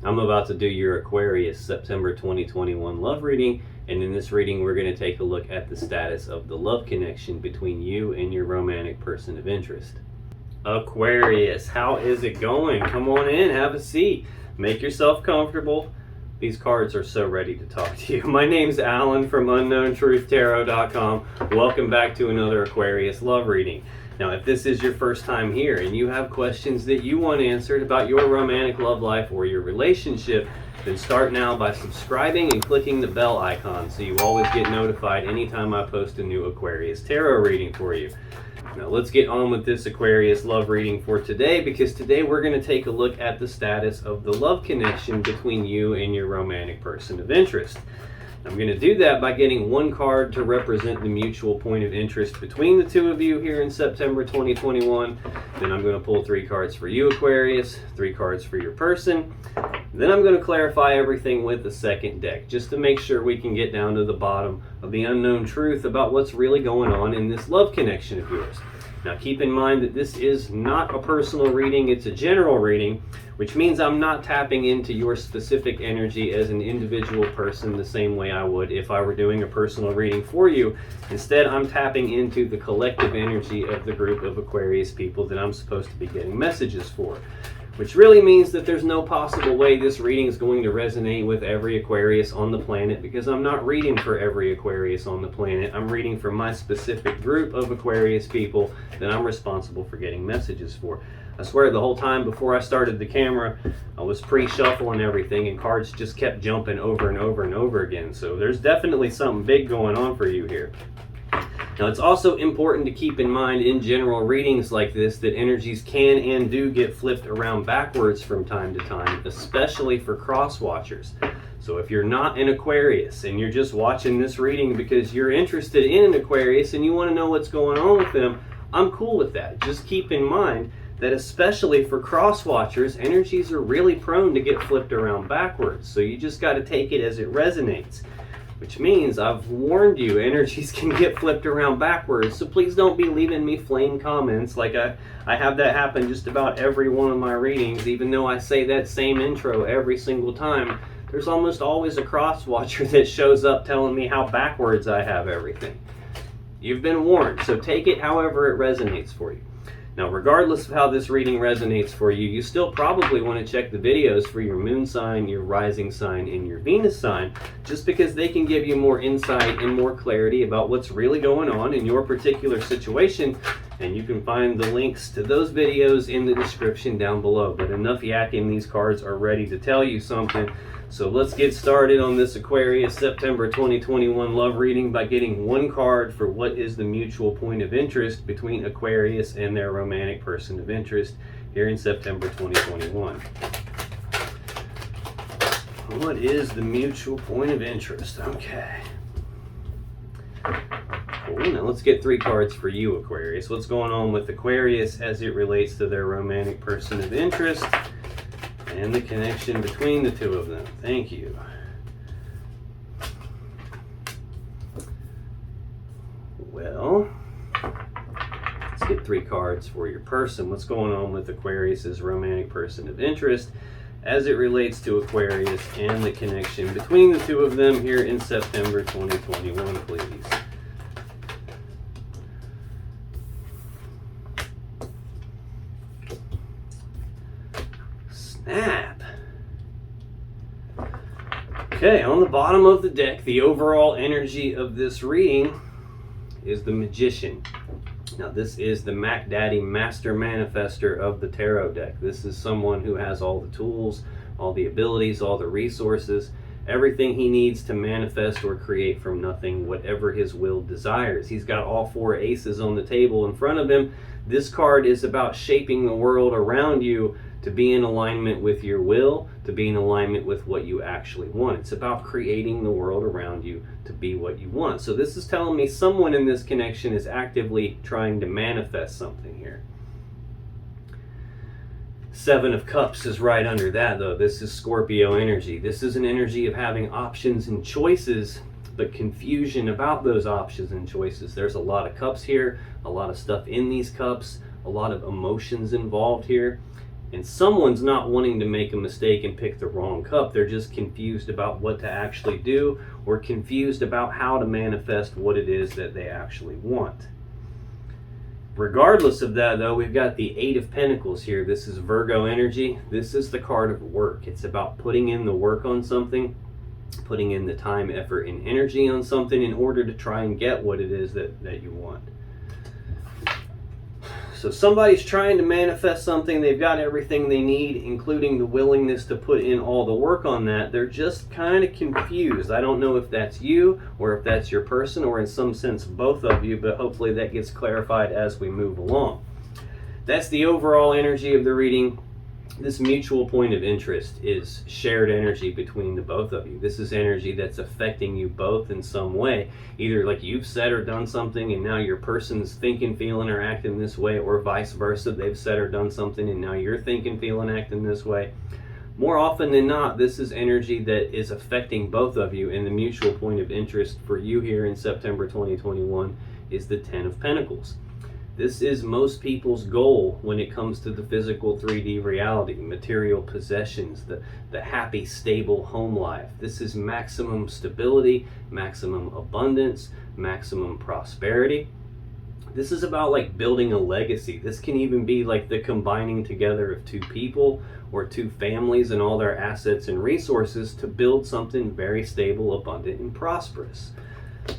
I'm about to do your Aquarius September 2021 love reading, and in this reading we're going to take a look at the status of the love connection between you and your romantic person of interest. Aquarius, how is it going? Come on in, have a seat, make yourself comfortable. These cards are so ready to talk to you. My name's Alan from UnknownTruthTarot.com. Welcome back to another Aquarius love reading. Now, if this is your first time here and you have questions that you want answered about your romantic love life or your relationship, then start now by subscribing and clicking the bell icon so you always get notified anytime I post a new Aquarius tarot reading for you. Now let's get on with this Aquarius love reading for today, because today we're going to take a look at the status of the love connection between you and your romantic person of interest. I'm going to do that by getting one card to represent the mutual point of interest between the two of you here in September 2021. Then I'm going to pull 3 cards for you, Aquarius, 3 cards for your person. Then I'm going to clarify everything with the second deck, just to make sure we can get down to the bottom of the unknown truth about what's really going on in this love connection of yours. Now keep in mind that this is not a personal reading, it's a general reading, which means I'm not tapping into your specific energy as an individual person the same way I would if I were doing a personal reading for you. Instead, I'm tapping into the collective energy of the group of Aquarius people that I'm supposed to be getting messages for. Which really means that there's no possible way this reading is going to resonate with every Aquarius on the planet, because I'm not reading for every Aquarius on the planet. I'm reading for my specific group of Aquarius people that I'm responsible for getting messages for. I swear the whole time before I started the camera, I was pre-shuffling everything and cards just kept jumping over and over and over again. So there's definitely something big going on for you here. Now, it's also important to keep in mind in general readings like this that energies can and do get flipped around backwards from time to time, especially for cross watchers. So if you're not an Aquarius and you're just watching this reading because you're interested in an Aquarius and you want to know what's going on with them, I'm cool with that. Just keep in mind that especially for cross watchers, energies are really prone to get flipped around backwards. So you just got to take it as it resonates. Which means I've warned you, energies can get flipped around backwards, so please don't be leaving me flame comments like I have that happen just about every one of my readings. Even though I say that same intro every single time, there's almost always a cross watcher that shows up telling me how backwards I have everything. You've been warned, so take it however it resonates for you. Now, regardless of how this reading resonates for you, you still probably want to check the videos for your moon sign, your rising sign, and your Venus sign, just because they can give you more insight and more clarity about what's really going on in your particular situation. And you can find the links to those videos in the description down below. But enough yakking, these cards are ready to tell you something. So let's get started on this Aquarius September 2021 love reading by getting one card for what is the mutual point of interest between Aquarius and their romantic person of interest here in September 2021. What is the mutual point of interest? Okay. Cool. Now let's get 3 cards for you, Aquarius. What's going on with Aquarius as it relates to their romantic person of interest and the connection between the two of them? Thank you. Well, let's get 3 cards for your person. What's going on with Aquarius's romantic person of interest as it relates to Aquarius and the connection between the two of them here in September 2021, please. Snap. Okay, on the bottom of the deck, the overall energy of this reading is the Magician. Now, this is the Mac Daddy Master Manifester of the Tarot deck. This is someone who has all the tools, all the abilities, all the resources, everything he needs to manifest or create from nothing, whatever his will desires. He's got all 4 aces on the table in front of him. This card is about shaping the world around you to be in alignment with your will, to be in alignment with what you actually want. It's about creating the world around you to be what you want. So this is telling me someone in this connection is actively trying to manifest something here. 7 of Cups is right under that, though. This is Scorpio energy. This is an energy of having options and choices, but confusion about those options and choices. There's a lot of cups here, a lot of stuff in these cups, a lot of emotions involved here. And someone's not wanting to make a mistake and pick the wrong cup. They're just confused about what to actually do, or confused about how to manifest what it is that they actually want. Regardless of that, though, we've got the Eight of Pentacles here. This is Virgo energy. This is the card of work. It's about putting in the work on something, putting in the time, effort, and energy on something in order to try and get what it is that you want. So somebody's trying to manifest something. They've got everything they need, including the willingness to put in all the work on that. They're just kind of confused. I don't know if that's you, or if that's your person, or in some sense both of you, but hopefully that gets clarified as we move along. That's the overall energy of the reading. This mutual point of interest is shared energy between the both of you. This is energy that's affecting you both in some way. Either like you've said or done something and now your person's thinking, feeling, or acting this way, or vice versa. They've said or done something and now you're thinking, feeling, acting this way. More often than not, this is energy that is affecting both of you, and the mutual point of interest for you here in September 2021 is the Ten of Pentacles. This is most people's goal when it comes to the physical 3D reality, material possessions, the happy, stable home life. This is maximum stability, maximum abundance, maximum prosperity. This is about like building a legacy. This can even be like the combining together of two people or two families and all their assets and resources to build something very stable, abundant, and prosperous.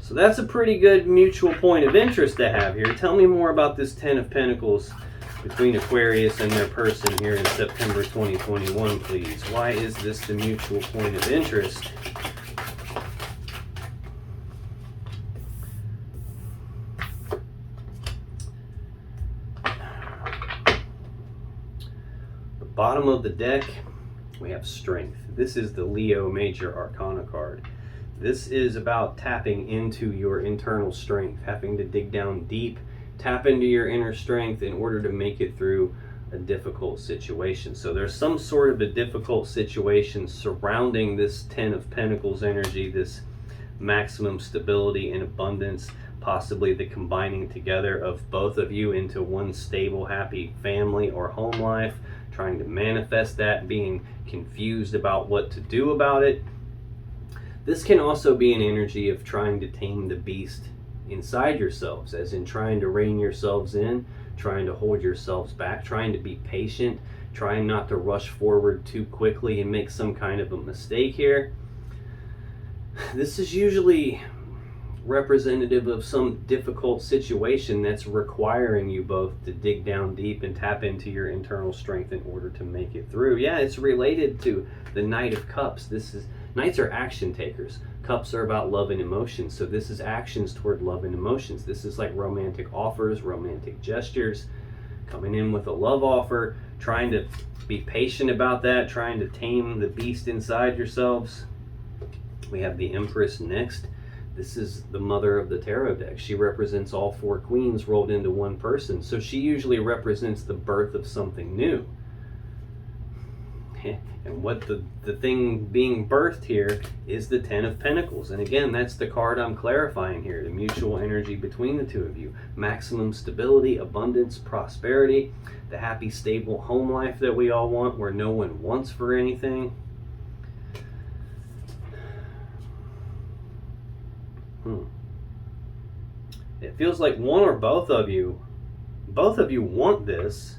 So that's a pretty good mutual point of interest to have here. Tell me more about this Ten of Pentacles between Aquarius and their person here in September 2021, please. Why is this the mutual point of interest? The bottom of the deck, we have Strength. This is the Leo Major Arcana card. This is about tapping into your internal strength, having to dig down deep, tap into your inner strength in order to make it through a difficult situation. So there's some sort of a difficult situation surrounding this Ten of Pentacles energy, this maximum stability and abundance, possibly the combining together of both of you into one stable, happy family or home life, trying to manifest that, being confused about what to do about it. This can also be an energy of trying to tame the beast inside yourselves, as in trying to rein yourselves in, trying to hold yourselves back, trying to be patient, trying not to rush forward too quickly and make some kind of a mistake here. This is usually representative of some difficult situation that's requiring you both to dig down deep and tap into your internal strength in order to make it through. Yeah, it's related to the Knight of Cups. Knights are action takers. Cups are about love and emotions. So this is actions toward love and emotions. This is like romantic offers, romantic gestures, coming in with a love offer, trying to be patient about that, trying to tame the beast inside yourselves. We have the Empress next. This is the mother of the tarot deck. She represents all four queens rolled into one person. So she usually represents the birth of something new. And what the thing being birthed here is the Ten of Pentacles. And again, that's the card I'm clarifying here, the mutual energy between the two of you. Maximum stability, abundance, prosperity, the happy, stable home life that we all want, where no one wants for anything. It feels like one or both of you want this,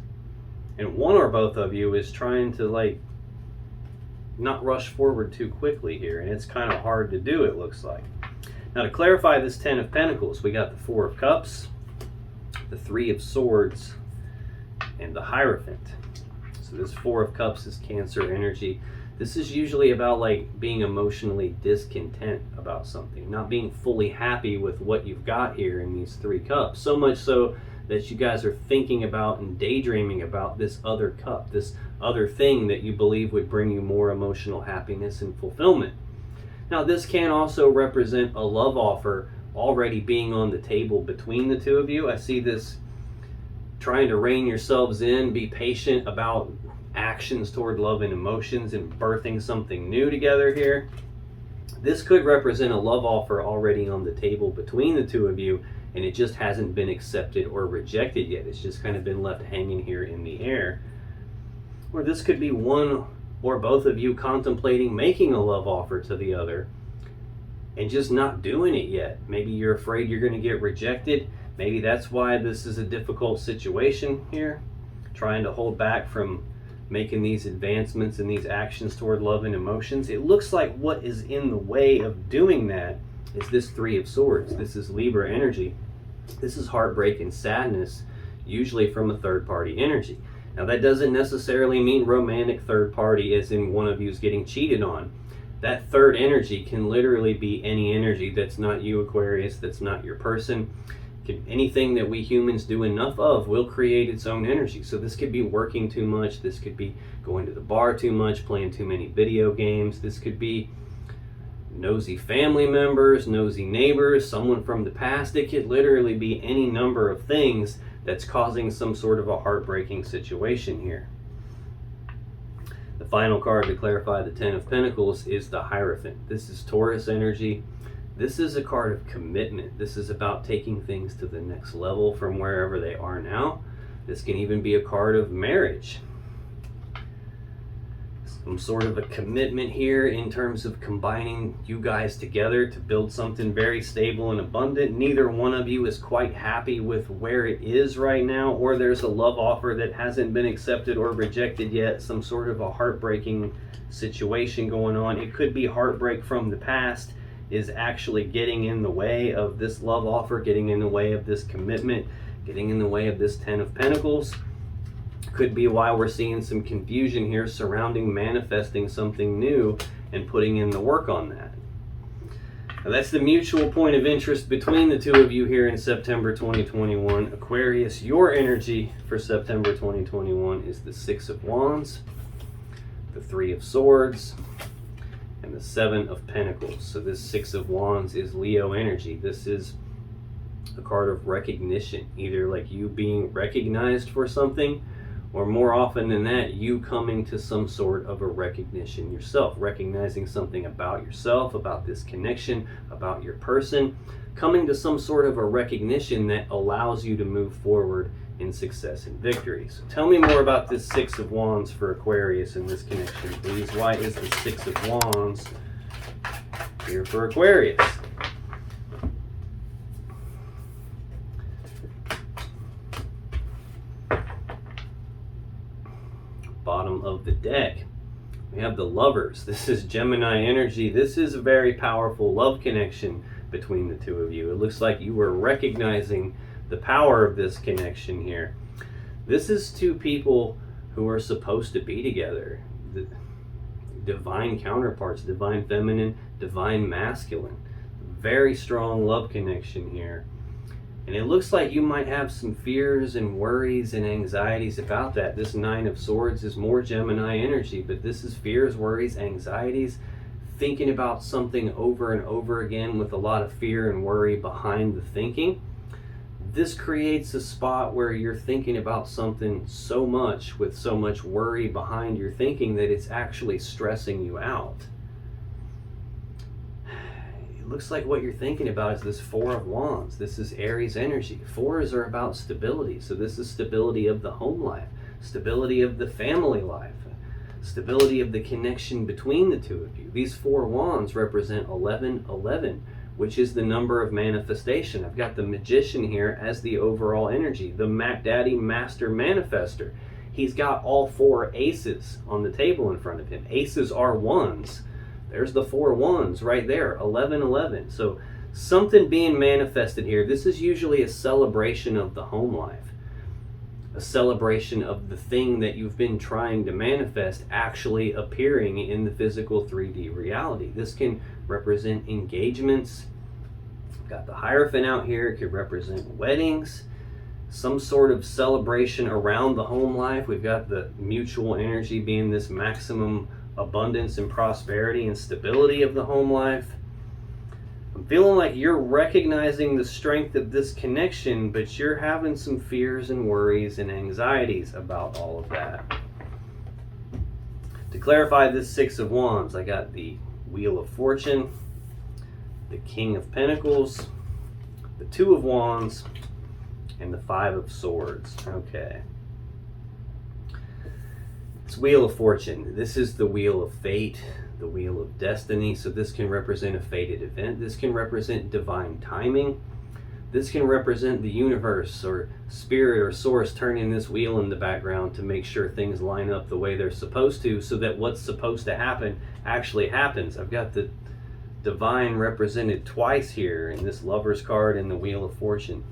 and one or both of you is trying to like not rush forward too quickly here, and it's kind of hard to do, it looks like. Now, to clarify this Ten of Pentacles, we got the Four of Cups, the Three of Swords, and the Hierophant. So this Four of Cups is Cancer energy. This is usually about like being emotionally discontent about something, not being fully happy with what you've got here in these three cups. So much so that you guys are thinking about and daydreaming about this other cup, this other thing that you believe would bring you more emotional happiness and fulfillment. Now, this can also represent a love offer already being on the table between the two of you. I see this trying to rein yourselves in, be patient about actions toward love and emotions and birthing something new together here. This could represent a love offer already on the table between the two of you, and it just hasn't been accepted or rejected yet. It's just kind of been left hanging here in the air. Or this could be one or both of you contemplating making a love offer to the other and just not doing it yet. Maybe you're afraid you're going to get rejected. Maybe that's why this is a difficult situation here, trying to hold back from making these advancements and these actions toward love and emotions. It looks like what is in the way of doing that is this Three of Swords. This is Libra energy. This is heartbreak and sadness, usually from a third party energy. Now that doesn't necessarily mean romantic third party as in one of you is getting cheated on. That third energy can literally be any energy that's not you, Aquarius, that's not your person. Anything that we humans do enough of will create its own energy. So this could be working too much. This could be going to the bar too much, playing too many video games. This could be nosy family members, nosy neighbors, someone from the past. It could literally be any number of things that's causing some sort of a heartbreaking situation here. The final card to clarify the Ten of Pentacles is the Hierophant. This is Taurus energy. This is a card of commitment. This is about taking things to the next level from wherever they are now. This can even be a card of marriage. Some sort of a commitment here in terms of combining you guys together to build something very stable and abundant. Neither one of you is quite happy with where it is right now, or there's a love offer that hasn't been accepted or rejected yet. Some sort of a heartbreaking situation going on. It could be heartbreak from the past is actually getting in the way of this love offer, getting in the way of this commitment, getting in the way of this Ten of Pentacles. Could be why we're seeing some confusion here surrounding manifesting something new and putting in the work on that. Now that's the mutual point of interest between the two of you here in September 2021. Aquarius, your energy for September 2021 is the Six of Wands, the Three of Swords, and the Seven of Pentacles. So this Six of Wands is Leo energy. This is a card of recognition, either like you being recognized for something, or more often than that, you coming to some sort of a recognition yourself, recognizing something about yourself, about this connection, about your person, coming to some sort of a recognition that allows you to move forward in success and victory. So tell me more about this Six of Wands for Aquarius in this connection, please. Why is the Six of Wands here for Aquarius? Bottom of the deck, we have the Lovers. This is Gemini energy. This is a very powerful love connection between the two of you. It looks like you were recognizing the power of this connection here. This is two people who are supposed to be together. The divine counterparts, divine feminine, divine masculine. Very strong love connection here. And it looks like you might have some fears and worries and anxieties about that. This Nine of Swords is more Gemini energy, but this is fears, worries, anxieties, thinking about something over and over again with a lot of fear and worry behind the thinking. This creates a spot where you're thinking about something so much with so much worry behind your thinking that it's actually stressing you out. It looks like what you're thinking about is this Four of Wands. This is Aries energy. Fours are about stability. So this is stability of the home life, stability of the family life, stability of the connection between the two of you. These Four Wands represent 1111, which is the number of manifestation. I've got the Magician here as the overall energy, the Mac Daddy Master Manifester. He's got all four aces on the table in front of him. Aces are ones. There's the Four Wands right there, 1111. So something being manifested here. This is usually a celebration of the home life, a celebration of the thing that you've been trying to manifest actually appearing in the physical 3D reality. This can represent engagements. Got the Hierophant out here. It could represent weddings, some sort of celebration around the home life. We've got the mutual energy being this maximum abundance and prosperity and stability of the home life. I'm feeling like you're recognizing the strength of this connection, but you're having some fears and worries and anxieties about all of that. To clarify this Six of Wands, I got the Wheel of Fortune, the King of Pentacles, the Two of Wands, and the Five of Swords. Okay. It's Wheel of Fortune. This is the wheel of fate, the wheel of destiny. So this can represent a fated event. This can represent divine timing. This can represent the universe or spirit or source turning this wheel in the background to make sure things line up the way they're supposed to, so that what's supposed to happen actually happens. I've got the divine represented twice here in this Lover's card and the Wheel of Fortune.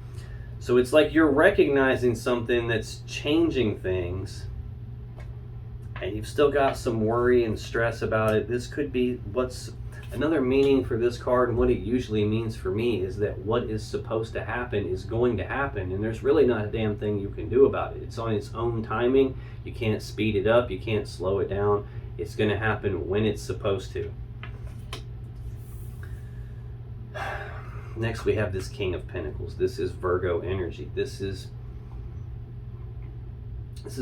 So it's like you're recognizing something that's changing things, and you've still got some worry and stress about it. This could be what's another meaning for this card, and what it usually means for me is that what is supposed to happen is going to happen, and there's really not a damn thing you can do about it. It's on its own timing. You can't speed it up. You can't slow it down. It's going to happen when it's supposed to. Next, we have this King of Pentacles. This is Virgo energy. This is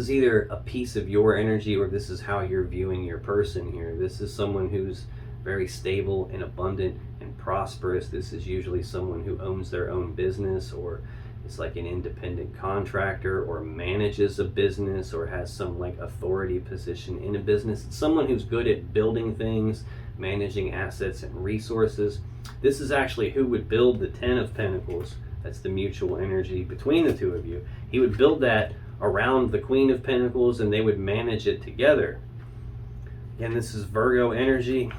either a piece of your energy, or this is how you're viewing your person here. This is someone who's very stable and abundant and prosperous. This is usually someone who owns their own business, or is like an independent contractor, or manages a business, or has some like authority position in a business. It's someone who's good at building things, managing assets and resources. This is actually who would build the Ten of Pentacles. That's the mutual energy between the two of you. He would build that around the Queen of Pentacles, and they would manage it together. Again, this is Virgo energy.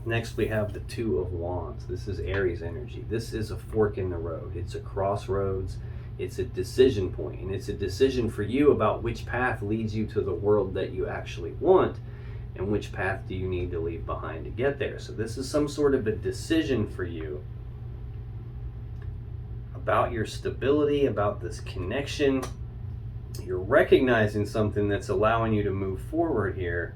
Next, we have the Two of Wands. This is Aries energy. This is a fork in the road. It's a crossroads. It's a decision point, and it's a decision for you about which path leads you to the world that you actually want, and which path do you need to leave behind to get there. So this is some sort of a decision for you about your stability, about this connection. You're recognizing something that's allowing you to move forward here.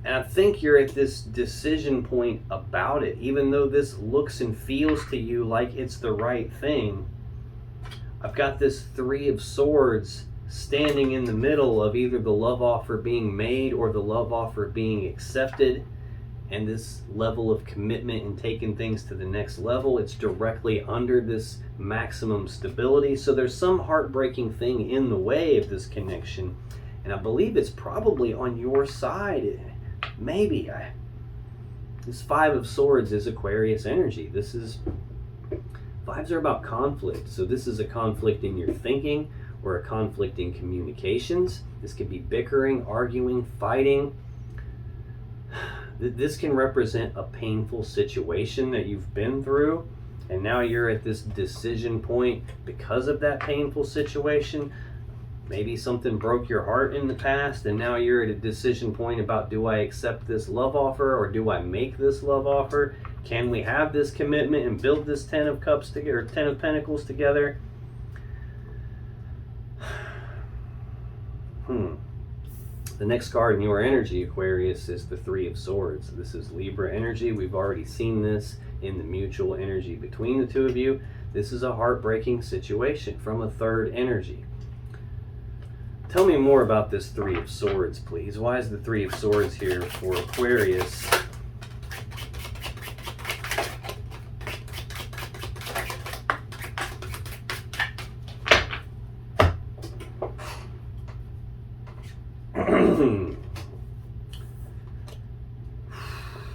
And I think you're at this decision point about it. Even though this looks and feels to you like it's the right thing, I've got this Three of Swords standing in the middle of either the love offer being made or the love offer being accepted. And this level of commitment and taking things to the next level, it's directly under this maximum stability. So there's some heartbreaking thing in the way of this connection. And I believe it's probably on your side. Maybe. This Five of Swords is Aquarius energy. Fives are about conflict. So this is a conflict in your thinking, or a conflict in communications. This could be bickering, arguing, fighting. This can represent a painful situation that you've been through, and now you're at this decision point because of that painful situation. Maybe something broke your heart in the past, and now you're at a decision point about, do I accept this love offer, or do I make this love offer? Can we have this commitment and build this Ten of Cups together, or Ten of Pentacles together? The next card in your energy, Aquarius, is the Three of Swords. This is Libra energy. We've already seen this in the mutual energy between the two of you. This is a heartbreaking situation from a third energy. Tell me more about this Three of Swords, please. Why is the Three of Swords here for Aquarius?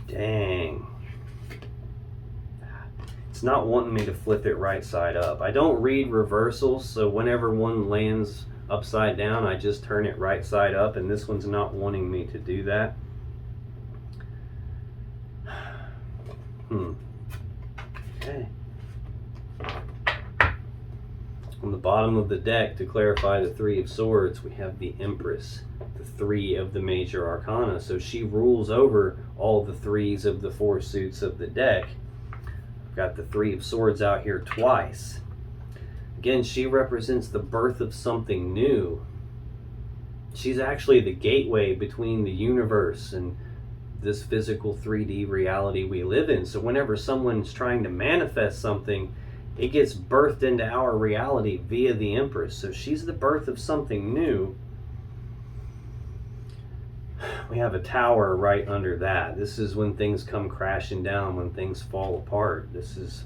Dang. It's not wanting me to flip it right side up. I don't read reversals, so whenever one lands upside down, I just turn it right side up, and this one's not wanting me to do that. Okay. On the bottom of the deck, to clarify the Three of Swords, we have the Empress, the three of the major arcana. So she rules over all the threes of the four suits of the deck. I've got the Three of Swords out here twice. Again, she represents the birth of something new. She's actually the gateway between the universe and this physical 3D reality we live in. So whenever someone's trying to manifest something, it gets birthed into our reality via the Empress. So she's the birth of something new. We have a Tower right under that. This is when things come crashing down, when things fall apart. This is,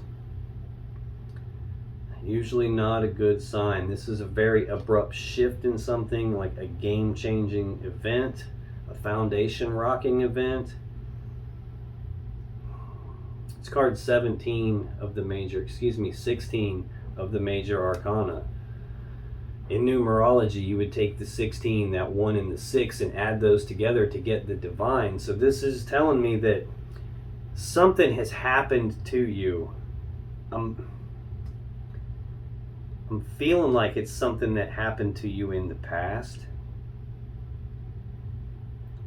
Usually not a good sign. This is a very abrupt shift in something, like a game-changing event, a foundation-rocking event. It's card 17 of the major, 16 of the major arcana. In numerology, you would take the 16, that 1 and the 6, and add those together to get the divine. So this is telling me that something has happened to you. I'm feeling like it's something that happened to you in the past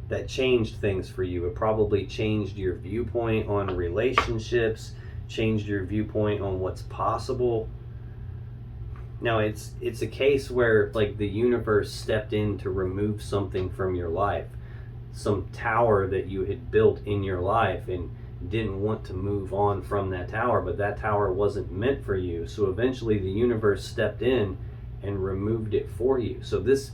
that changed things for you. It probably changed your viewpoint on relationships, changed your viewpoint on what's possible. Now it's a case where like the universe stepped in to remove something from your life, some tower that you had built in your life and didn't want to move on from that tower, but that tower wasn't meant for you. So eventually the universe stepped in and removed it for you. So this,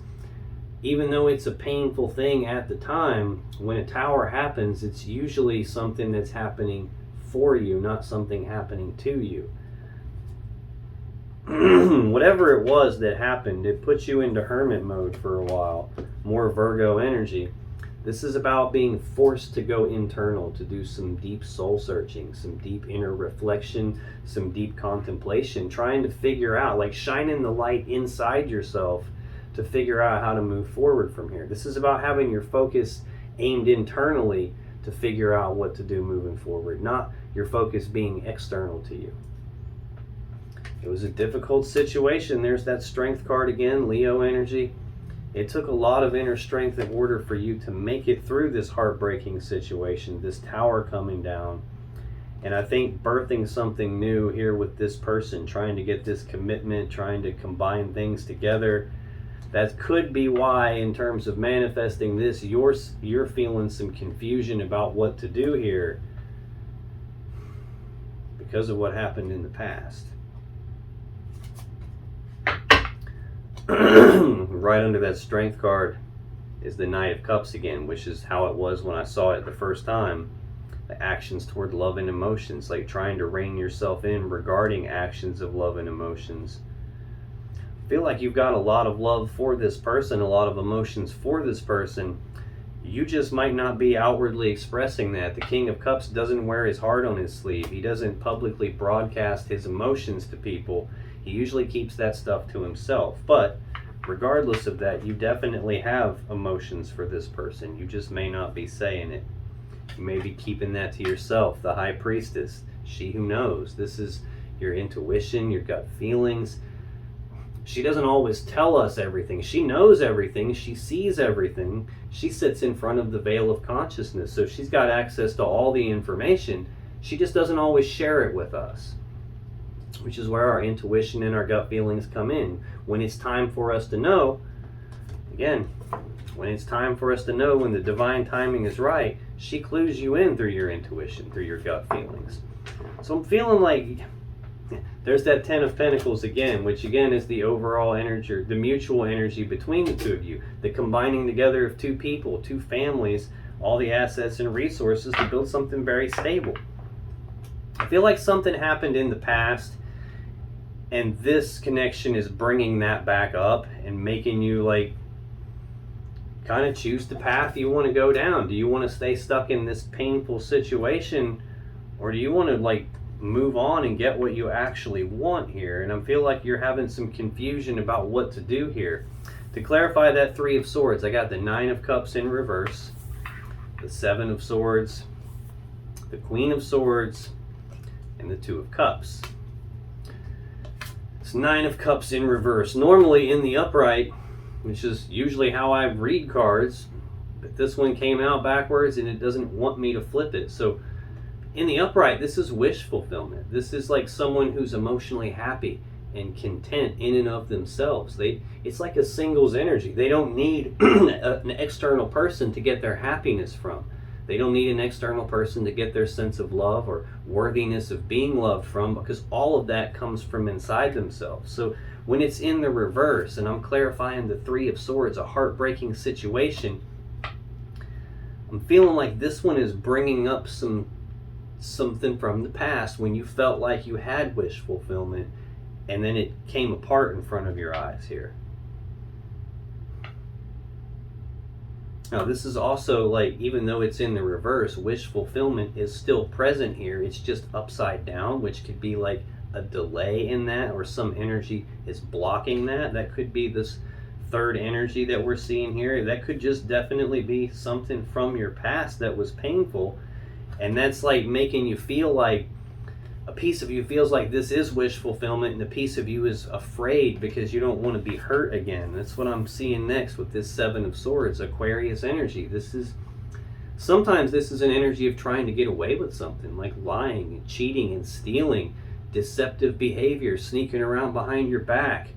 even though it's a painful thing at the time, when a tower happens, it's usually something that's happening for you, not something happening to you. Whatever it was that happened, it puts you into hermit mode for a while, more Virgo energy. This is about being forced to go internal, to do some deep soul searching, some deep inner reflection, some deep contemplation, trying to figure out, like shining the light inside yourself to figure out how to move forward from here. This is about having your focus aimed internally to figure out what to do moving forward, not your focus being external to you. It was a difficult situation. There's that strength card again, Leo energy. It took a lot of inner strength in order for you to make it through this heartbreaking situation, this tower coming down. And I think birthing something new here with this person, trying to get this commitment, trying to combine things together. That could be why, in terms of manifesting this, you're feeling some confusion about what to do here because of what happened in the past. Right under that strength card is the Knight of Cups again, which is how it was when I saw it the first time. The actions toward love and emotions, like trying to rein yourself in regarding actions of love and emotions. I feel like you've got a lot of love for this person, a lot of emotions for this person. You just might not be outwardly expressing that. The King of Cups doesn't wear his heart on his sleeve. He doesn't publicly broadcast his emotions to people. He usually keeps that stuff to himself. But regardless of that, you definitely have emotions for this person. You just may not be saying it. You may be keeping that to yourself. The High Priestess, she who knows. This is your intuition, your gut feelings. She doesn't always tell us everything. She knows everything. She sees everything. She sits in front of the veil of consciousness. So she's got access to all the information. She just doesn't always share it with us, which is where our intuition and our gut feelings come in. When it's time for us to know, again, when it's time for us to know when the divine timing is right, she clues you in through your intuition, through your gut feelings. So I'm feeling like there's that Ten of Pentacles again, which again is the overall energy, the mutual energy between the two of you, the combining together of two people, two families, all the assets and resources to build something very stable. I feel like something happened in the past, and this connection is bringing that back up and making you like kind of choose the path you want to go down. Do you want to stay stuck in this painful situation, or do you want to like move on and get what you actually want here? And I feel like you're having some confusion about what to do here. To clarify that Three of Swords, I got the Nine of Cups in reverse, the Seven of Swords, the Queen of Swords, and the Two of Cups. It's Nine of Cups in reverse. Normally in the upright, which is usually how I read cards, but this one came out backwards and it doesn't want me to flip it. So in the upright, this is wish fulfillment. This is like someone who's emotionally happy and content in and of themselves. It's like a singles energy. They don't need an external person to get their happiness from. They don't need an external person to get their sense of love or worthiness of being loved from, because all of that comes from inside themselves. So when it's in the reverse, and I'm clarifying the Three of Swords, a heartbreaking situation, I'm feeling like this one is bringing up something from the past when you felt like you had wish fulfillment and then it came apart in front of your eyes here. Now this is also like, even though it's in the reverse, wish fulfillment is still present here. It's just upside down, which could be like a delay in that, or some energy is blocking that. That could be this third energy that we're seeing here. That could just definitely be something from your past that was painful, and that's like making you feel like, a piece of you feels like this is wish fulfillment, and a piece of you is afraid because you don't want to be hurt again. That's what I'm seeing next with this Seven of Swords, Aquarius energy. Sometimes this is an energy of trying to get away with something, like lying and cheating and stealing, deceptive behavior, sneaking around behind your back.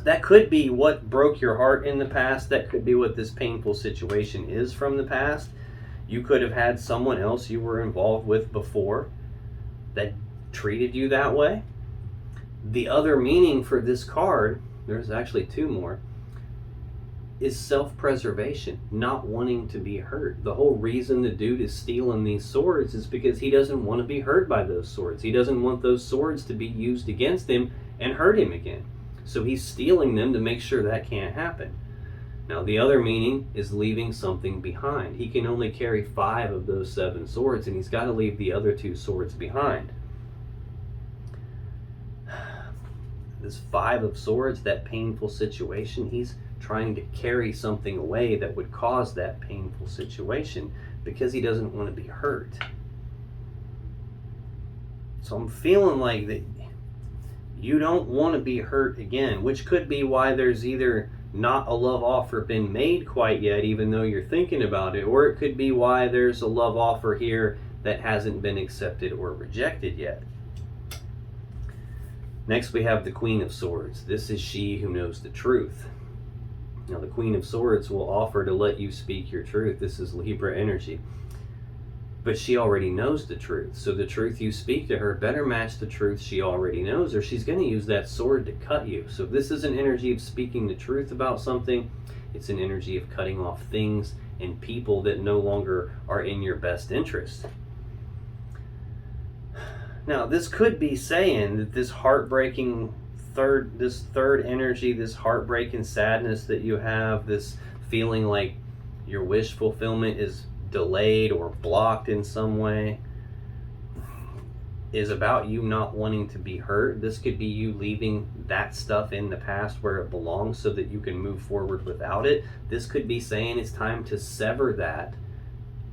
That could be what broke your heart in the past. That could be what this painful situation is from the past. You could have had someone else you were involved with before that treated you that way. The other meaning for this card, there's actually two more, is self-preservation, not wanting to be hurt. The whole reason the dude is stealing these swords is because he doesn't want to be hurt by those swords. He doesn't want those swords to be used against him and hurt him again. So he's stealing them to make sure that can't happen. Now the other meaning is leaving something behind. He can only carry 5 of those 7 swords, and he's got to leave the other 2 swords behind. This 5 of swords, that painful situation, he's trying to carry something away that would cause that painful situation because he doesn't want to be hurt. So I'm feeling like that you don't want to be hurt again, which could be why there's either not a love offer been made quite yet, even though you're thinking about it, or it could be why there's a love offer here that hasn't been accepted or rejected yet. Next we have the Queen of Swords. This is she who knows the truth. Now the Queen of Swords will offer to let you speak your truth. This is Libra energy. But she already knows the truth. So the truth you speak to her better match the truth she already knows, or she's going to use that sword to cut you. So this is an energy of speaking the truth about something. It's an energy of cutting off things and people that no longer are in your best interest. Now this could be saying that this heartbreaking third energy, this heartbreaking sadness that you have, this feeling like your wish fulfillment is delayed or blocked in some way, is about you not wanting to be hurt. This could be you leaving that stuff in the past where it belongs so that you can move forward without it. This could be saying it's time to sever that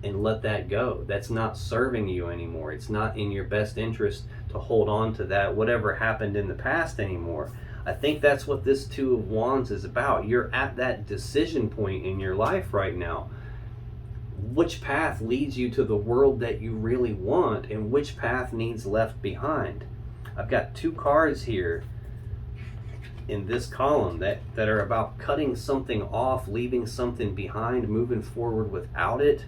and let that go. That's not serving you anymore. It's not in your best interest to hold on to that, whatever happened in the past, anymore. I think that's what this Two of Wands is about. You're at that decision point in your life right now. Which path leads you to the world that you really want, and which path needs left behind? I've got 2 cards here in this column that are about cutting something off, leaving something behind, moving forward without it.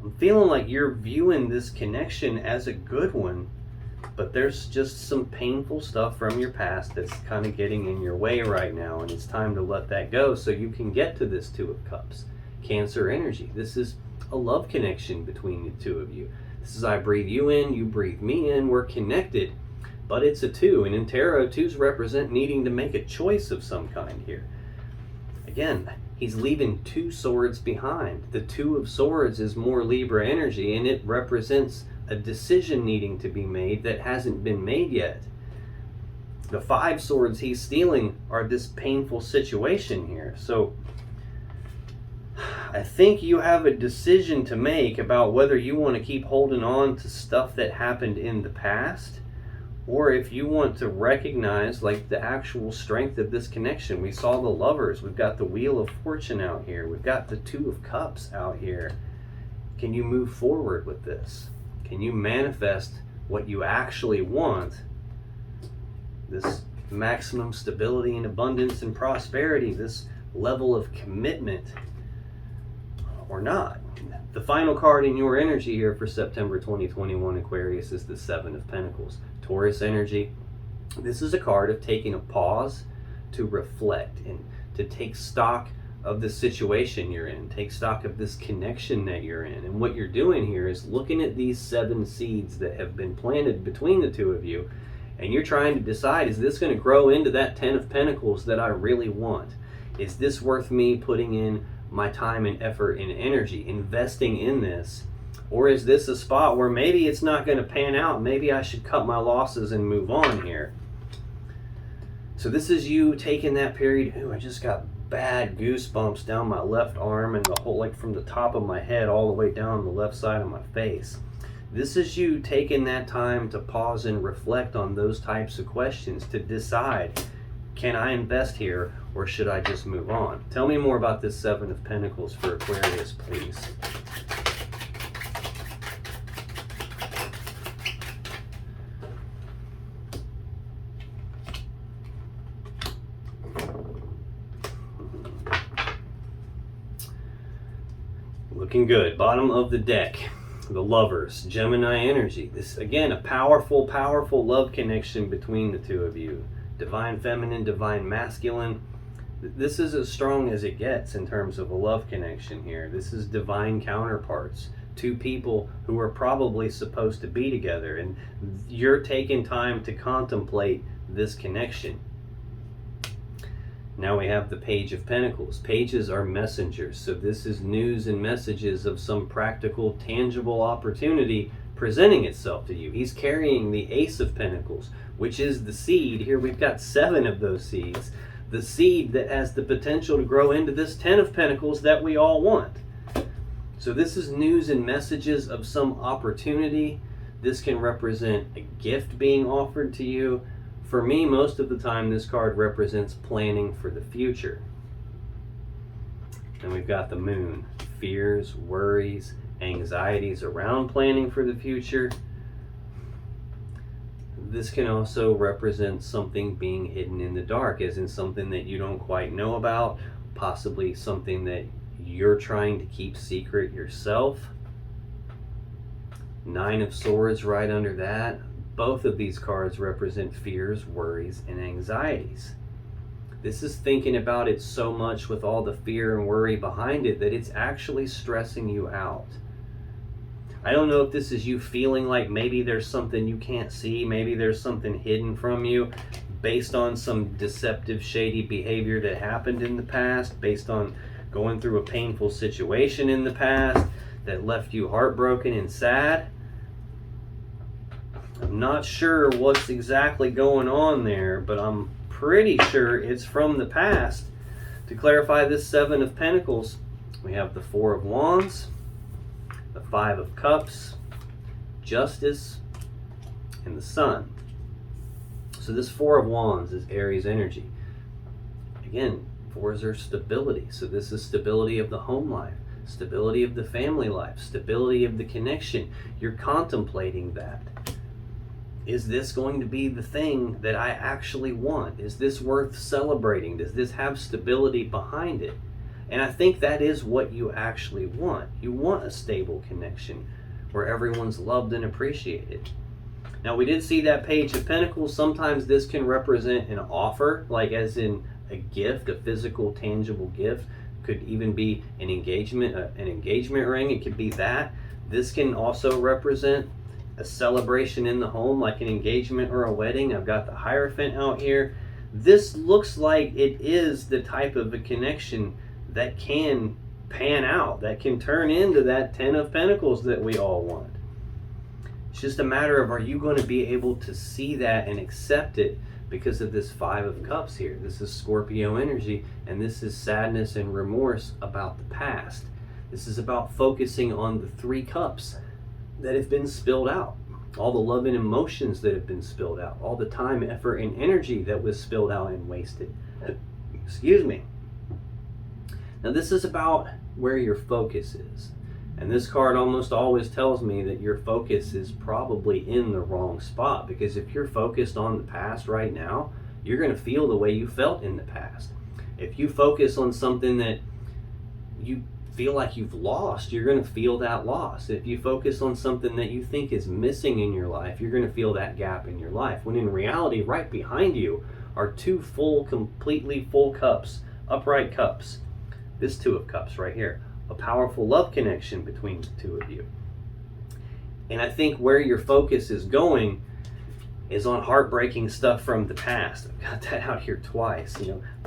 I'm feeling like you're viewing this connection as a good one, but there's just some painful stuff from your past that's kind of getting in your way right now, and it's time to let that go so you can get to this Two of Cups. Cancer energy. This is a love connection between the 2 of you. This is I breathe you in, you breathe me in, we're connected, but it's a 2, and in tarot, 2s represent needing to make a choice of some kind here. Again, he's leaving 2 swords behind. The 2 of Swords is more Libra energy, and it represents a decision needing to be made that hasn't been made yet. The 5 swords he's stealing are this painful situation here. So I think you have a decision to make about whether you want to keep holding on to stuff that happened in the past, or if you want to recognize like the actual strength of this connection. We saw the Lovers, we've got the Wheel of Fortune out here, we've got the 2 of Cups out here. Can you move forward with this? Can you manifest what you actually want? This maximum stability and abundance and prosperity, this level of commitment, or not? The final card in your energy here for September 2021, Aquarius, is the 7 of Pentacles. Taurus energy. This is a card of taking a pause to reflect and to take stock of the situation you're in, take stock of this connection that you're in. And what you're doing here is looking at these 7 seeds that have been planted between the 2 of you And you're trying to decide, is this going to grow into that 10 of Pentacles that I really want? Is this worth me putting in my time and effort and energy, investing in this? Or is this a spot where maybe it's not going to pan out? Maybe I should cut my losses and move on here. So this is you taking that period. Ooh, I just got bad goosebumps down my left arm and the whole, like from the top of my head all the way down the left side of my face. This is you taking that time to pause and reflect on those types of questions to decide, can I invest here or should I just move on? Tell me more about this Seven of Pentacles for Aquarius, please. Looking good. Bottom of the deck, the Lovers, Gemini energy. This, again, a powerful, powerful love connection between the two of you. Divine feminine, divine masculine. This is as strong as it gets in terms of a love connection here. This is divine counterparts. Two people who are probably supposed to be together, and you're taking time to contemplate this connection. Now we have the Page of Pentacles. Pages are messengers, so this is news and messages of some practical, tangible opportunity presenting itself to you. He's carrying the Ace of Pentacles, which is the seed. Here we've got 7 of those seeds. The seed that has the potential to grow into this 10 of Pentacles that we all want. So this is news and messages of some opportunity. This can represent a gift being offered to you. For me, most of the time, this card represents planning for the future. And we've got the Moon. Fears, worries, anxieties around planning for the future. This can also represent something being hidden in the dark, as in something that you don't quite know about, possibly something that you're trying to keep secret yourself. 9 of Swords right under that. Both of these cards represent fears, worries, and anxieties. This is thinking about it so much with all the fear and worry behind it that it's actually stressing you out. I don't know if this is you feeling like maybe there's something you can't see, maybe there's something hidden from you based on some deceptive, shady behavior that happened in the past, based on going through a painful situation in the past that left you heartbroken and sad. I'm not sure what's exactly going on there, but I'm pretty sure it's from the past. To clarify this 7 of Pentacles, we have the 4 of Wands, the 5 of Cups, Justice, and the Sun. So this 4 of Wands is Aries energy. Again, 4s are stability. So this is stability of the home life, stability of the family life, stability of the connection. You're contemplating that. Is this going to be the thing that I actually want? Is this worth celebrating? Does this have stability behind it? And I think that is what you actually want. You want a stable connection where everyone's loved and appreciated. Now we did see that Page of Pentacles. Sometimes this can represent an offer, like as in a gift, a physical, tangible gift. Could even be an engagement ring. It could be that. This can also represent a celebration in the home, like an engagement or a wedding. I've got the Hierophant out here. This looks like it is the type of a connection that can pan out, that can turn into that 10 of Pentacles that we all want. It's just a matter of, are you going to be able to see that and accept it because of this 5 of Cups here? This is Scorpio energy, and this is sadness and remorse about the past. This is about focusing on the 3 cups that have been spilled out, all the love and emotions that have been spilled out, all the time, effort, and energy that was spilled out and wasted. Excuse me. Now this is about where your focus is. And this card almost always tells me that your focus is probably in the wrong spot, because if you're focused on the past right now, you're going to feel the way you felt in the past. If you focus on something that you feel like you've lost, you're going to feel that loss. If you focus on something that you think is missing in your life, you're going to feel that gap in your life, when in reality right behind you are 2 full, completely full cups, upright cups. This 2 of Cups right here, a powerful love connection between the 2 of you. And I think where your focus is going, is on heartbreaking stuff from the past. I've got that out here twice,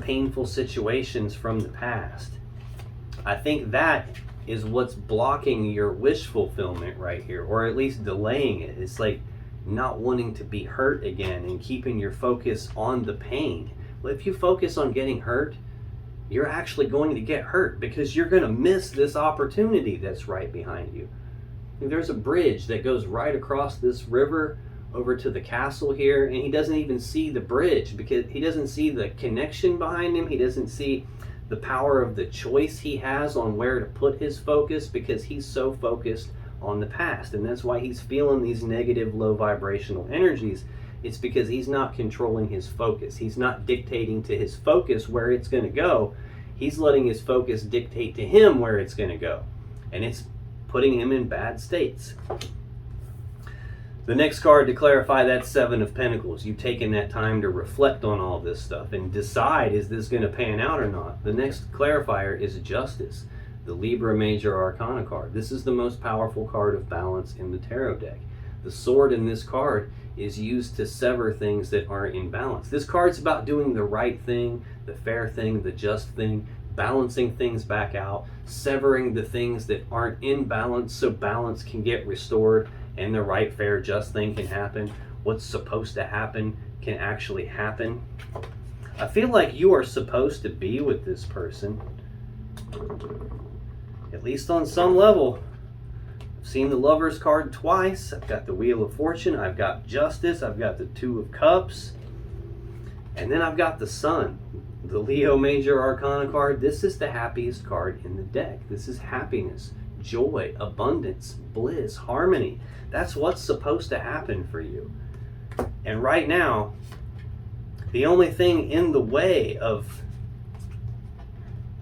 painful situations from the past. I think that is what's blocking your wish fulfillment right here, or at least delaying it. It's like not wanting to be hurt again and keeping your focus on the pain. Well, if you focus on getting hurt, you're actually going to get hurt because you're going to miss this opportunity that's right behind you. There's a bridge that goes right across this river over to the castle here, and he doesn't even see the bridge because he doesn't see the connection behind him. He doesn't see the power of the choice he has on where to put his focus because he's so focused on the past. And that's why he's feeling these negative, low vibrational energies. It's because he's not controlling his focus. He's not dictating to his focus where it's going to go. He's letting his focus dictate to him where it's going to go. And it's putting him in bad states. The next card to clarify, that Seven of Pentacles. You've taken that time to reflect on all this stuff and decide, is this going to pan out or not? The next clarifier is Justice, the Libra Major Arcana card. This is the most powerful card of balance in the tarot deck. The sword in this card is used to sever things that are in balance. This card's about doing the right thing, the fair thing, the just thing, balancing things back out, severing the things that aren't in balance so balance can get restored and the right, fair, just thing can happen. What's supposed to happen can actually happen. I feel like you are supposed to be with this person, at least on some level. I've seen the Lovers card twice. I've got the Wheel of Fortune. I've got Justice. I've got the Two of Cups. And then I've got the Sun, the Leo Major Arcana card. This is the happiest card in the deck. This is happiness, joy, abundance, bliss, harmony. That's what's supposed to happen for you. And right now, the only thing in the way of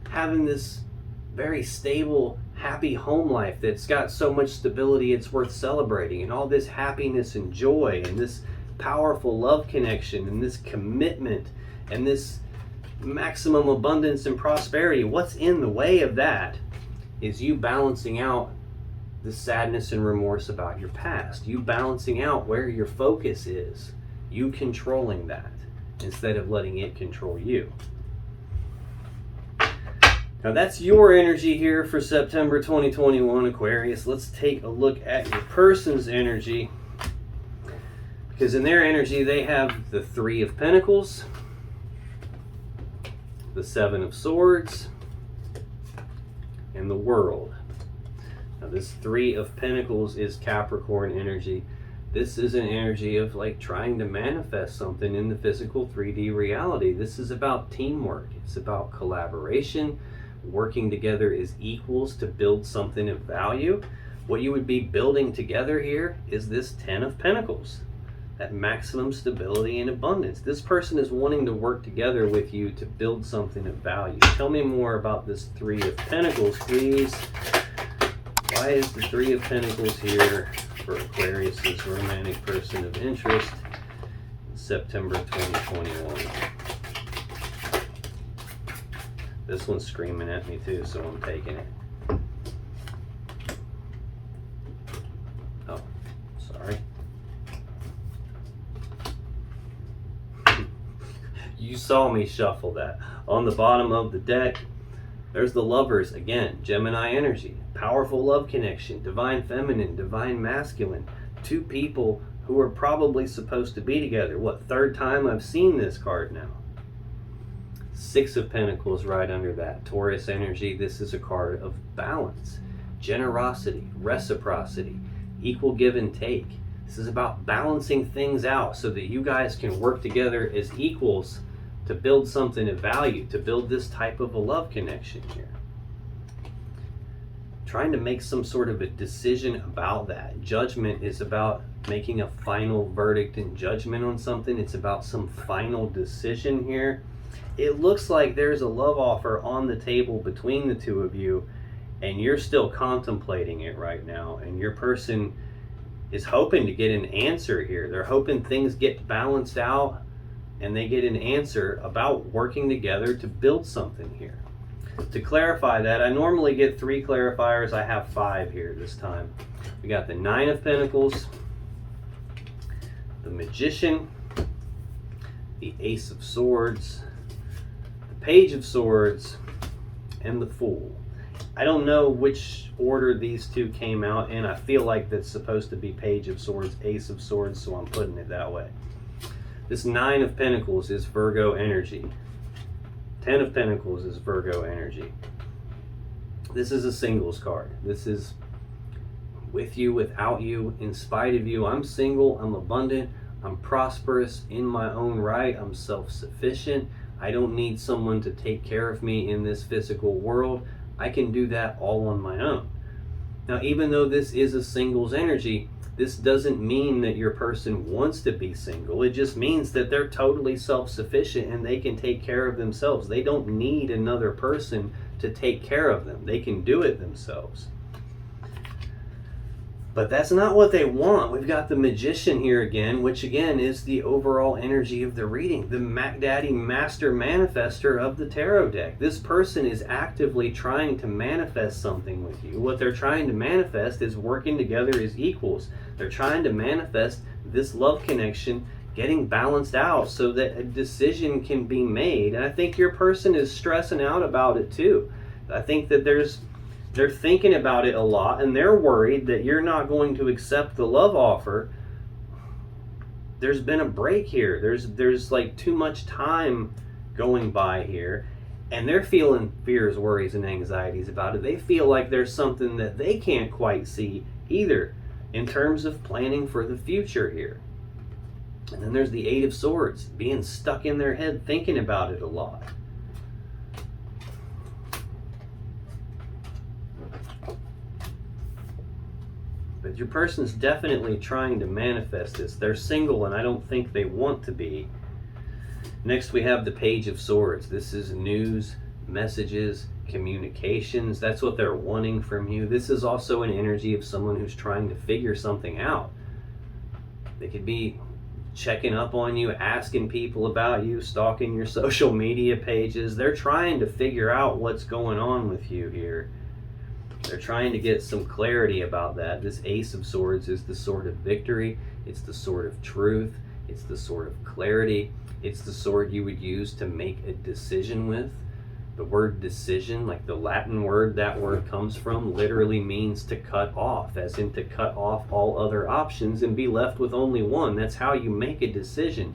having this very stable, happy home life that's got so much stability it's worth celebrating, and all this happiness and joy and this powerful love connection and this commitment and this maximum abundance and prosperity, what's in the way of that is you balancing out the sadness and remorse about your past, you balancing out where your focus is, you controlling that instead of letting it control you. Now that's your energy here for September 2021, Aquarius. Let's take a look at your person's energy, because in their energy they have the Three of Pentacles, the Seven of Swords, and the World. Now this Three of Pentacles is Capricorn energy. This is an energy of like trying to manifest something in the physical 3D reality. This is about teamwork. It's about collaboration, working together as equals to build something of value. What you would be building together here is this Ten of Pentacles, that maximum stability and abundance. This person is wanting to work together with you to build something of value. Tell me more about this Three of Pentacles, please. Why is the Three of Pentacles here for Aquarius's romantic person of interest in September 2021? This one's screaming at me too, so I'm taking it. Oh, sorry. You saw me shuffle that. On the bottom of the deck, there's the Lovers again, Gemini energy, powerful love connection, divine feminine, divine masculine, two people who are probably supposed to be together. What, third time I've seen this card now? Six of Pentacles right under that, Taurus energy. This is a card of balance, generosity, reciprocity, equal give and take. This is about balancing things out so that you guys can work together as equals to build something of value, to build this type of a love connection here. Trying to make some sort of a decision about that. Judgment is about making a final verdict and judgment on something. It's about some final decision here. It looks like there's a love offer on the table between the two of you, and you're still contemplating it right now, and your person is hoping to get an answer here. They're hoping things get balanced out and they get an answer about working together to build something here. To clarify that, I normally get 3 clarifiers. I have 5 here this time. We got the Nine of Pentacles, the Magician, the Ace of Swords, the Page of Swords, and the Fool. I don't know which order these two came out in. I feel like that's supposed to be Page of Swords, Ace of Swords, so I'm putting it that way. This Nine of Pentacles is Virgo energy. 10 of Pentacles is Virgo energy. This is a singles card. This is with you, without you, in spite of you. I'm single, I'm abundant, I'm prosperous in my own right, I'm self-sufficient. I don't need someone to take care of me in this physical world. I can do that all on my own. Now, even though this is a singles energy, this doesn't mean that your person wants to be single. It just means that they're totally self-sufficient and they can take care of themselves. They don't need another person to take care of them. They can do it themselves. But that's not what they want. We've got the Magician here again, which again is the overall energy of the reading. The Mac Daddy Master Manifester of the Tarot deck. This person is actively trying to manifest something with you. What they're trying to manifest is working together as equals. They're trying to manifest this love connection getting balanced out so that a decision can be made. And I think your person is stressing out about it too. I think that they're thinking about it a lot, and they're worried that you're not going to accept the love offer. There's been a break here. There's like too much time going by here, and they're feeling fears, worries, and anxieties about it. They feel like there's something that they can't quite see either in terms of planning for the future here. And then there's the Eight of Swords, being stuck in their head, thinking about it a lot. But your person's definitely trying to manifest this. They're single, and I don't think they want to be. Next, we have the Page of Swords. This is news, messages, communications. That's what they're wanting from you. This is also an energy of someone who's trying to figure something out. They could be checking up on you, asking people about you, stalking your social media pages. They're trying to figure out what's going on with you here. They're trying to get some clarity about that. This Ace of Swords is the sword of victory. It's the sword of truth. It's the sword of clarity. It's the sword you would use to make a decision with. The word decision, like the Latin word that word comes from, literally means to cut off, as in to cut off all other options and be left with only one. That's how you make a decision.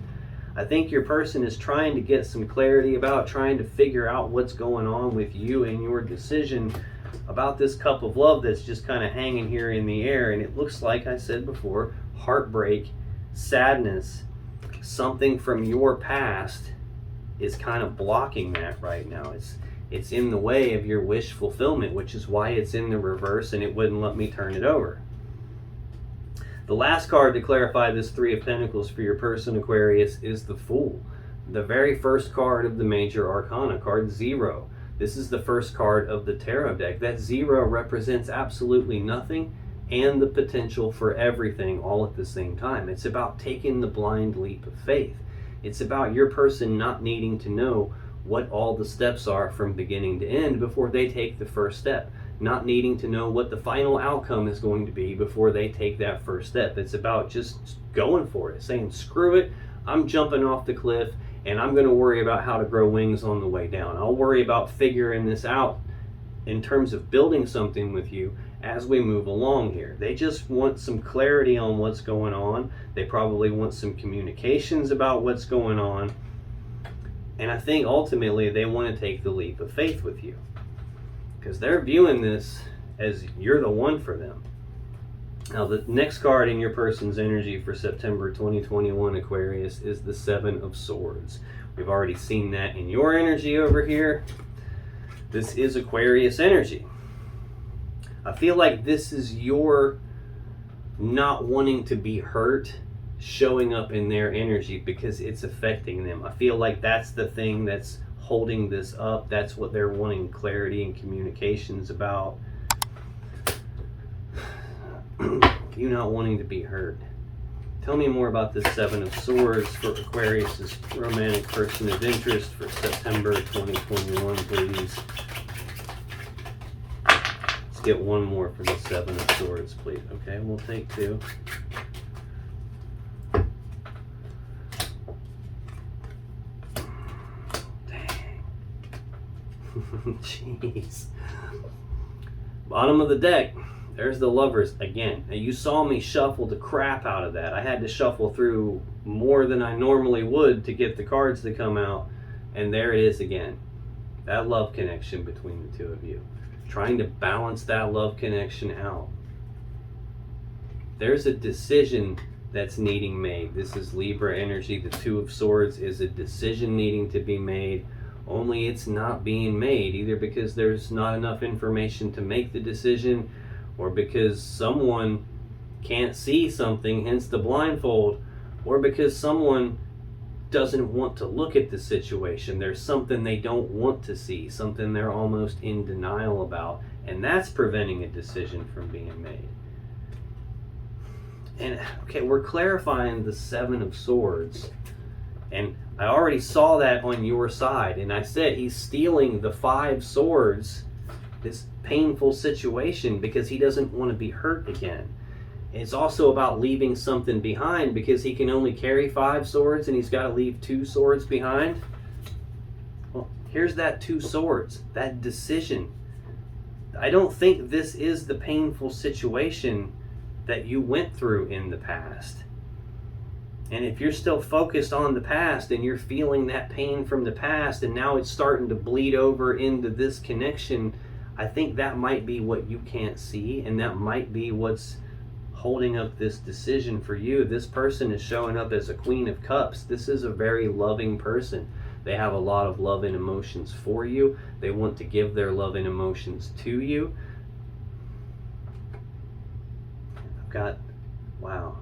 I think your person is trying to get some clarity about trying to figure out what's going on with you and your decision about this cup of love that's just kind of hanging here in the air. And it looks like I said before, heartbreak, sadness, something from your past is kind of blocking that right now. It's in the way of your wish fulfillment, which is why it's in the reverse and it wouldn't let me turn it over. The last card to clarify this Three of Pentacles for your person, Aquarius, is the Fool. The very first card of the major arcana, card 0. This is the first card of the tarot deck. That 0 represents absolutely nothing and the potential for everything all at the same time. It's about taking the blind leap of faith. It's about your person not needing to know what all the steps are from beginning to end before they take the first step. Not needing to know what the final outcome is going to be before they take that first step. It's about just going for it, saying, screw it, I'm jumping off the cliff, and I'm going to worry about how to grow wings on the way down. I'll worry about figuring this out in terms of building something with you as we move along here. They just want some clarity on what's going on. They probably want some communications about what's going on. And I think ultimately they want to take the leap of faith with you, because they're viewing this as you're the one for them. Now, the next card in your person's energy for September 2021, Aquarius, is the Seven of Swords. We've already seen that in your energy over here. This is Aquarius energy. I feel like this is your not wanting to be hurt showing up in their energy because it's affecting them. I feel like that's the thing that's holding this up. That's what they're wanting clarity and communications about. You not wanting to be hurt. Tell me more about this Seven of Swords for Aquarius's romantic person of interest for September 2021, please. Let's get one more for the Seven of Swords, please. Okay, we'll take two. Jeez. Bottom of the deck. There's the Lovers again. Now you saw me shuffle the crap out of that. I had to shuffle through more than I normally would to get the cards to come out. And there it is again. That love connection between the two of you. Trying to balance that love connection out. There's a decision that's needing made. This is Libra energy. The Two of Swords is a decision needing to be made. Only it's not being made, either because there's not enough information to make the decision, or because someone can't see something, hence the blindfold, or because someone doesn't want to look at the situation. There's something they don't want to see, something they're almost in denial about, and that's preventing a decision from being made. And okay, we're clarifying the Seven of Swords, and I already saw that on your side, and I said he's stealing the Five Swords, this painful situation, because he doesn't want to be hurt again. It's also about leaving something behind, because he can only carry 5 swords and he's got to leave 2 swords behind. Well, here's that 2 swords, that decision. I don't think this is the painful situation that you went through in the past. And if you're still focused on the past and you're feeling that pain from the past and now it's starting to bleed over into this connection, I think that might be what you can't see, and that might be what's holding up this decision for you. This person is showing up as a Queen of Cups. This is a very loving person. They have a lot of love and emotions for you. They want to give their love and emotions to you. I've got, wow.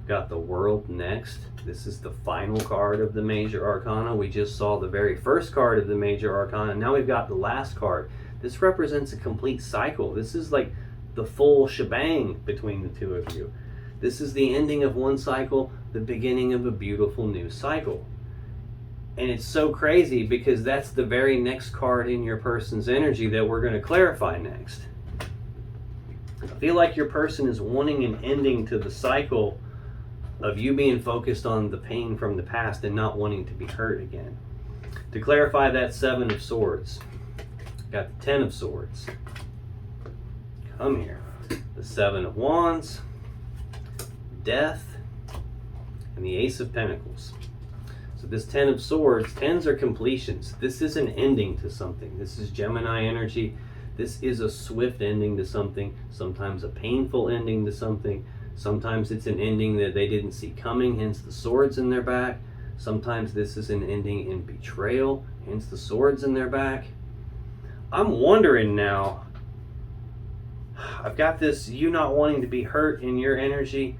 I've got the World next. This is the final card of the Major Arcana. We just saw the very first card of the Major Arcana. Now we've got the last card. This represents a complete cycle. This is like the full shebang between the two of you. This is the ending of one cycle, the beginning of a beautiful new cycle. And it's so crazy because that's the very next card in your person's energy that we're going to clarify next. I feel like your person is wanting an ending to the cycle of you being focused on the pain from the past and not wanting to be hurt again. To clarify that Seven of Swords, got the Ten of Swords. Come here. The Seven of Wands, Death, and the Ace of Pentacles. So this Ten of Swords, tens are completions. This is an ending to something. This is Gemini energy. This is a swift ending to something, sometimes a painful ending to something. Sometimes it's an ending that they didn't see coming, hence the swords in their back. Sometimes this is an ending in betrayal, hence the swords in their back. I'm wondering now, I've got this you not wanting to be hurt in your energy,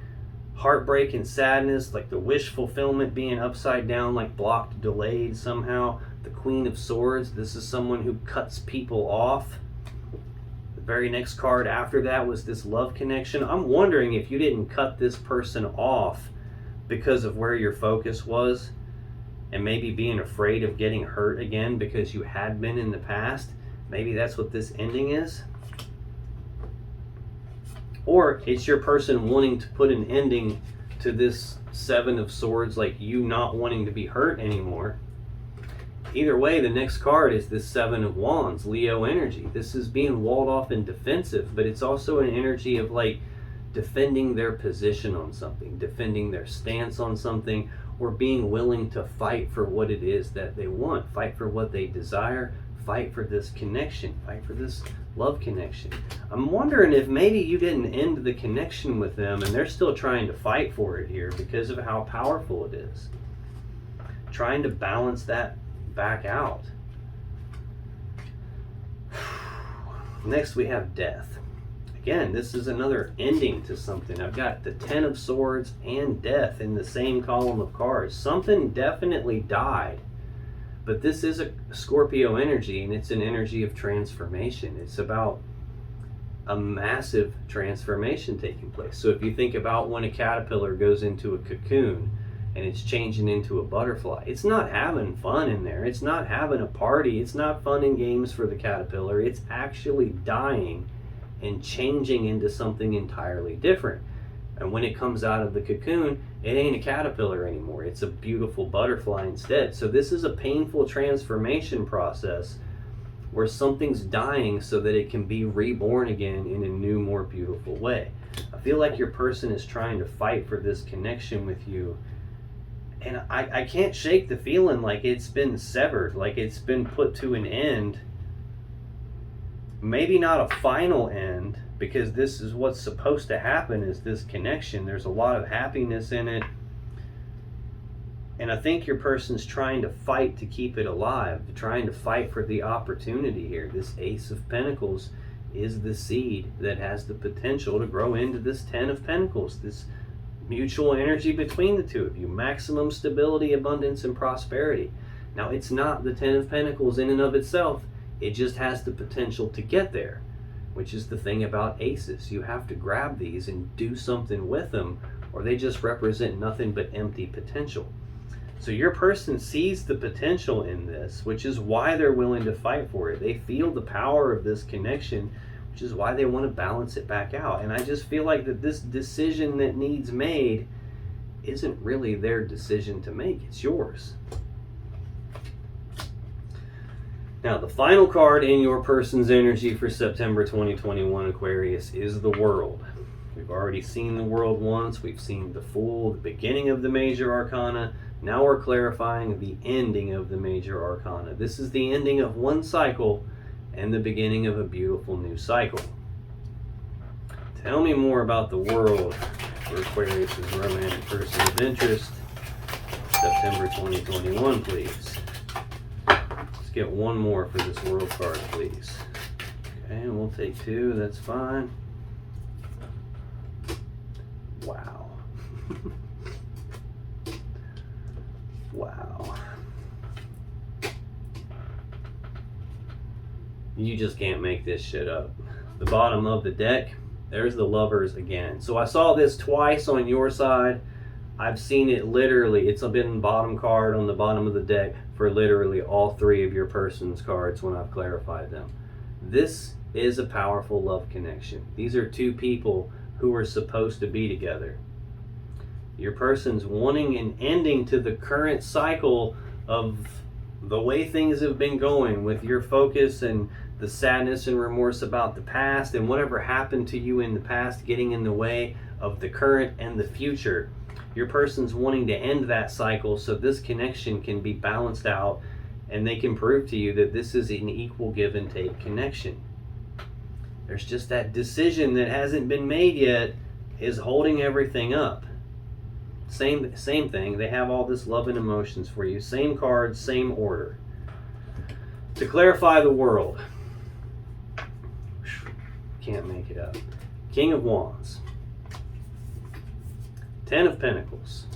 heartbreak and sadness, like the wish fulfillment being upside down, like blocked, delayed somehow. The Queen of Swords, this is someone who cuts people off. The very next card after that was this love connection. I'm wondering if you didn't cut this person off because of where your focus was, and maybe being afraid of getting hurt again because you had been in the past. Maybe that's what this ending is. Or it's your person wanting to put an ending to this Seven of Swords, like you not wanting to be hurt anymore. Either way, the next card is this Seven of Wands, Leo energy. This is being walled off and defensive, but it's also an energy of like defending their position on something, defending their stance on something, or being willing to fight for what it is that they want, fight for what they desire, fight for this connection, fight for this love connection. I'm wondering if maybe you didn't end the connection with them and they're still trying to fight for it here because of how powerful it is. Trying to balance that back out. Next we have Death. Again, this is another ending to something. I've got the Ten of Swords and Death in the same column of cards. Something definitely died. But this is a Scorpio energy, and it's an energy of transformation. It's about a massive transformation taking place. So if you think about when a caterpillar goes into a cocoon and it's changing into a butterfly, it's not having fun in there. It's not having a party. It's not fun and games for the caterpillar. It's actually dying and changing into something entirely different. And when it comes out of the cocoon, it ain't a caterpillar anymore. It's a beautiful butterfly instead. So this is a painful transformation process where something's dying so that it can be reborn again in a new, more beautiful way. I feel like your person is trying to fight for this connection with you. And I can't shake the feeling like it's been severed, like it's been put to an end. Maybe not a final end, because this is what's supposed to happen, is this connection. There's a lot of happiness in it. And I think your person's trying to fight to keep it alive, trying to fight for the opportunity here. This Ace of Pentacles is the seed that has the potential to grow into this Ten of Pentacles, this mutual energy between the two of you, maximum stability, abundance, and prosperity. Now, it's not the Ten of Pentacles in and of itself. It just has the potential to get there, which is the thing about aces. You have to grab these and do something with them, or they just represent nothing but empty potential. So your person sees the potential in this, which is why they're willing to fight for it. They feel the power of this connection, which is why they want to balance it back out. And I just feel like that this decision that needs made isn't really their decision to make. It's yours. Now, the final card in your person's energy for September 2021, Aquarius, is the World. We've already seen the World once. We've seen the Fool, the beginning of the major arcana. Now we're clarifying the ending of the major arcana. This is the ending of one cycle and the beginning of a beautiful new cycle. Tell me more about the World for Aquarius' romantic person of interest, September 2021, please. Let's get one more for this World card, please. Okay, and we'll take two, that's fine. Wow. Wow. You just can't make this shit up. The bottom of the deck, there's the Lovers again. So I saw this twice on your side. I've seen it literally. It's been bottom card on the bottom of the deck for literally all three of your person's cards when I've clarified them. This is a powerful love connection. These are two people who are supposed to be together. Your person's wanting an ending to the current cycle of the way things have been going, with your focus and the sadness and remorse about the past and whatever happened to you in the past getting in the way of the current and the future. Your person's wanting to end that cycle so this connection can be balanced out and they can prove to you that this is an equal give and take connection. There's just that decision that hasn't been made yet is holding everything up. Same thing. They have all this love and emotions for you. Same cards, same order. To clarify the World. Can't make it up. King of Wands. Ten of Pentacles.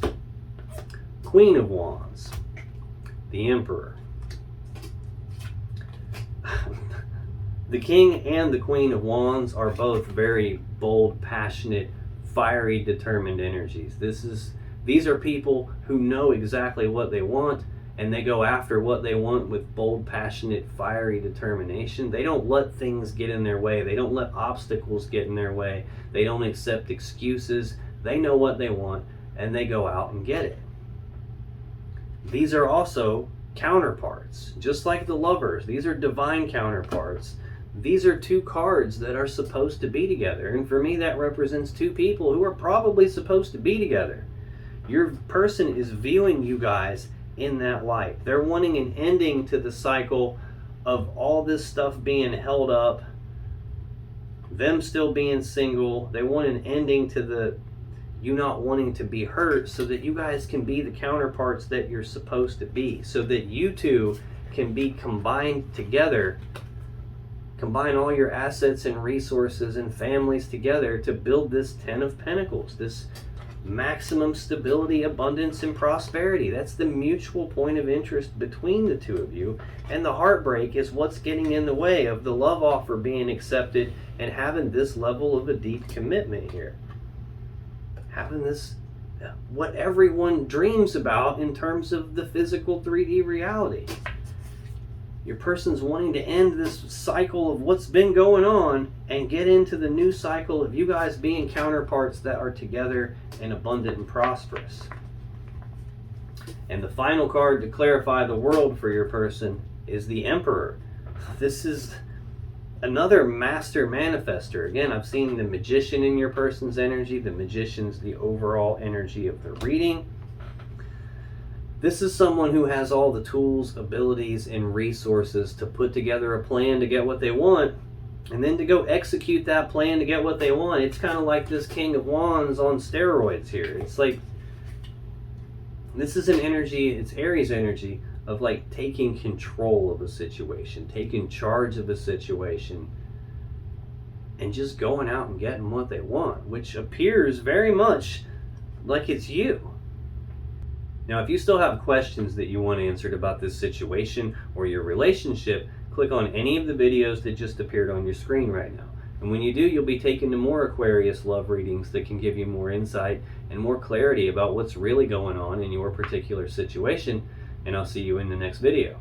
Queen of Wands. The Emperor. The King and the Queen of Wands are both very bold, passionate, fiery, determined energies. These are people who know exactly what they want, and they go after what they want with bold, passionate, fiery determination. They don't let things get in their way. They don't let obstacles get in their way. They don't accept excuses. They know what they want, and they go out and get it. These are also counterparts, just like the Lovers. These are divine counterparts. These are two cards that are supposed to be together, and for me that represents two people who are probably supposed to be together. Your person is viewing you guys in that light. They're wanting an ending to the cycle of all this stuff being held up, them still being single. They want an ending to the you not wanting to be hurt so that you guys can be the counterparts that you're supposed to be, so that you two can be combined together. Combine all your assets and resources and families together to build this Ten of Pentacles, this maximum stability, abundance, and prosperity. That's the mutual point of interest between the two of you. And the heartbreak is what's getting in the way of the love offer being accepted and having this level of a deep commitment here. Having this, what everyone dreams about in terms of the physical 3D reality. Your person's wanting to end this cycle of what's been going on and get into the new cycle of you guys being counterparts that are together and abundant and prosperous. And the final card to clarify the World for your person is the Emperor. This is another master manifester. Again, I've seen the Magician in your person's energy. The Magician's the overall energy of the reading. This is someone who has all the tools, abilities, and resources to put together a plan to get what they want, and then to go execute that plan to get what they want. It's kind of like this King of Wands on steroids here. It's like, this is an energy, it's Aries energy, of like taking control of a situation, taking charge of a situation, and just going out and getting what they want, which appears very much like it's you. Now, if you still have questions that you want answered about this situation or your relationship, click on any of the videos that just appeared on your screen right now. And when you do, you'll be taken to more Aquarius love readings that can give you more insight and more clarity about what's really going on in your particular situation. And I'll see you in the next video.